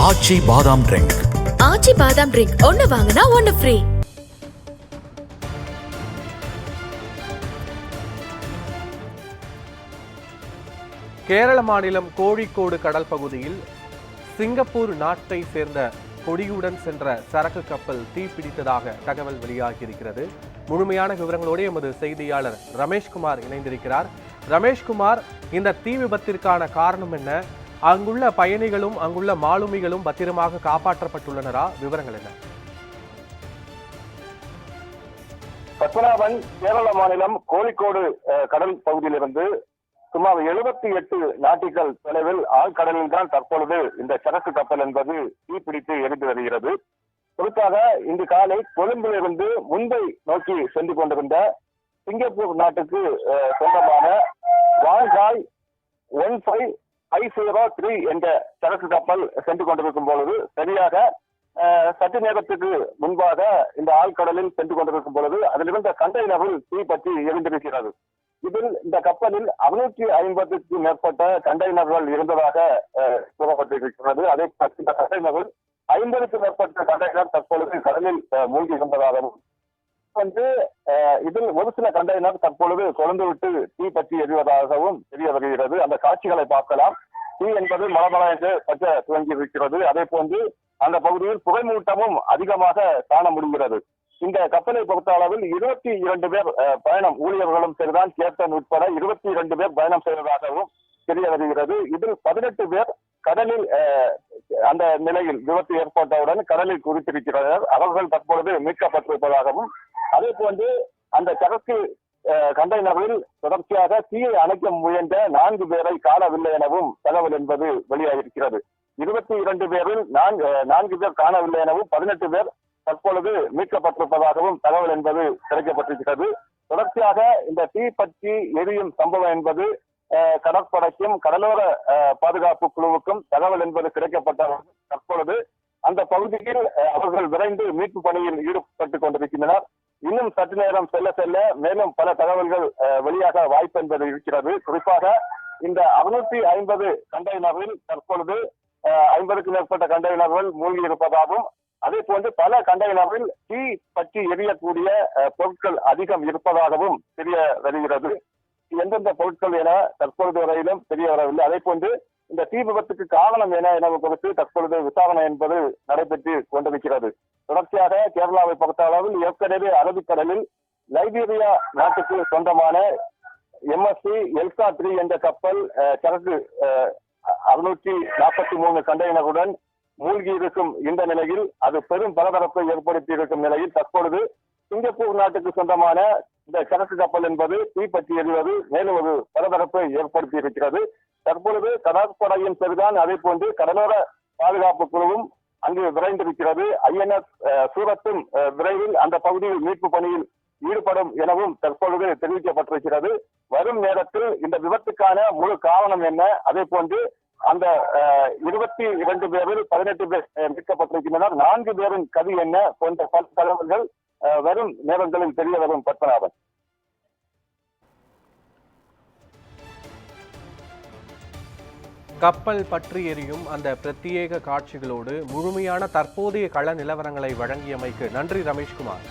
ஆச்சி பாதாம் ட்ரிங்க். ஆச்சி பாதாம் ட்ரிங்க் ஒன்னு வாங்கினா ஒன்னு ஃப்ரீ. கேரள மாநிலம் கோழிக்கோடு கடல் பகுதியில் சிங்கப்பூர் நாட்டை சேர்ந்த கொடியுடன் சென்ற சரக்கு கப்பல் தீப்பிடித்ததாக தகவல் வெளியாகியிருக்கிறது. முழுமையான விவரங்களோடு எமது செய்தியாளர் ரமேஷ்குமார் இணைந்திருக்கிறார். ரமேஷ்குமார், இந்த தீ விபத்திற்கான காரணம் என்ன? அங்குள்ள பயணிகளும் அங்குள்ள மாலுமிகளும் பத்திரமாக காப்பாற்றப்பட்டுள்ளனரா? விவரங்கள் என்ன? பத்மநாபன், கேரள மாநிலம் கோழிக்கோடு கடல் பகுதியிலிருந்து சுமார் 78 நாட்டிக்கல் தொலைவில் ஆழ்கடலில் தான் தற்பொழுது இந்த சரக்கு கப்பல் என்பது தீப்பிடித்து எரிந்து வருகிறது. குறிப்பாக இன்று காலை கொழும்பிலிருந்து மும்பை நோக்கி சென்று கொண்டிருந்த சிங்கப்பூர் நாட்டுக்கு சொந்தமான வாங்காய் 1503 என்ற சரக்கு கப்பல் சென்று கொண்டிருக்கும் பொழுது சரியாக சற்று நேரத்துக்கு முன்பாக இந்த ஆழ்கடலில் சென்று கொண்டிருக்கும் பொழுது அதிலிருந்த கண்டெய்னரில் தீ பற்றி எரிந்திருக்கிறது. இதில் இந்த கப்பலில் 650க்கும் மேற்பட்ட கண்டெய்னர்கள் இருந்ததாக கூறப்பட்டிருக்கிறது. அதே இந்த கண்டெய்னர்கள் 50க்கும் மேற்பட்ட கண்டெய்னர் தற்பொழுது கடலில் மூழ்கி இருந்ததாகவும் இதில் ஒரு சில கண்டெய்னர் தற்பொழுது கொழுந்துவிட்டு தீ பற்றி எரிவதாகவும் தெரிய வருகிறது. அந்த காட்சிகளை பார்க்கலாம். தீ என்பது மலமல என்று பற்ற துவங்கி இருக்கிறது. அதே போன்று அந்த பகுதியில் புகைமூட்டமும் அதிகமாக காண முடிகிறது. இந்த கப்பலை பொறுத்த அளவில் 22 பேர் பயணம், ஊழியர்களும் சரிதான், கேப்டன் உட்பட 22 பேர் பயணம் செய்வதாகவும் தெரிய வருகிறது. இதில் 18 பேர் கடலில் அந்த நிலையில் விபத்து ஏற்பட்டவுடன் கடலில் குறித்திருக்கிறார்கள். அவர்கள் தற்பொழுது மீட்கப்பட்டிருப்பதாகவும், அதே போன்று அந்த சரக்கு கண்டெய்னரில் தொடர்ச்சியாக தீயை அணைக்க முயன்ற 4 பேரை காணவில்லை எனவும் தகவல் என்பது வெளியாகியிருக்கிறது. 22 பேரில் 4 பேர் காணவில்லை எனவும் 18 பேர் தற்பொழுது மீட்கப்பட்டிருப்பதாகவும் தகவல் என்பது கிடைக்கப்பட்டிருக்கிறது. தொடர்ச்சியாக இந்த தீ பற்றி எரியும் சம்பவம் என்பது கடற்படைக்கும் கடலோர பாதுகாப்பு குழுவுக்கும் தகவல் என்பது கிடைக்கப்பட்ட தற்பொழுது அந்த பகுதியில் அவர்கள் விரைந்து மீட்பு பணியில் ஈடுபட்டுக் கொண்டிருக்கின்றனர். இன்னும் சற்று நேரம் செல்ல செல்ல மேலும் பல தகவல்கள் வெளியாக வாய்ப்பு என்பது இருக்கிறது. குறிப்பாக இந்த 650 கண்டெய்னரில் தற்பொழுது 50க்கும் மேற்பட்ட கண்டெய்னர்கள் மூழ்கி இருப்பதாகவும், அதே போன்று பல கண்டெய்னரில் தீ பற்றி எரியக்கூடிய பொருட்கள் அதிகம் இருப்பதாகவும் தெரிய வருகிறது. எந்தெந்த பொருட்கள் என தற்பொழுது வரையிலும் தெரிய வரவில்லை. அதே போன்று இந்த தீ விபத்துக்கு காரணம் என குறித்து தற்பொழுது விசாரணை என்பது நடைபெற்று கொண்டிருக்கிறது. தொடர்ச்சியாக கேரளாவை பொறுத்த அளவில் ஏற்கனவே அரபிக்கடலில் லைபீரியா நாட்டுக்கு சொந்தமான MSC எல்சா 3 என்ற கப்பல் சரக்கு 643 கண்டெய்னருடன் மூழ்கி இருக்கும் இந்த நிலையில் அது பெரும் பரபரப்பை ஏற்படுத்தி இருக்கும் நிலையில் தற்பொழுது சிங்கப்பூர் நாட்டுக்கு சொந்தமான இந்த சரக்கு கப்பல் என்பது தீப்பற்றி எறிவது மேலும் ஒரு பரபரப்பை ஏற்படுத்தி இருக்கிறது. தற்பொழுது கடற்படையின் சரிதான், அதே போன்று கடலோர பாதுகாப்பு குழுவும் அங்கு விரைந்திருக்கிறது. INS சூரத்தும் விரைவில் அந்த பகுதியில் மீட்பு பணியில் ஈடுபடும் எனவும் தற்பொழுது தெரிவிக்கப்பட்டிருக்கிறது. வரும் நேரத்தில் இந்த விபத்துக்கான முழு காரணம் என்ன, அதே போன்று அந்த 22 பேரில் 18 பேர் மீட்கப்பட்டிருக்கின்றனர், 4 பேரின் கதி என்ன போன்ற பல தகவல்கள் வரும் நேரங்களில் தெரிய வரும். பத்மநாபன், கப்பல் பற்றி எரியும் அந்த பிரத்யேக காட்சிகளோடு முழுமையான தற்போதைய கள நிலவரங்களை வழங்கியமைக்கு நன்றி ரமேஷ்குமார்.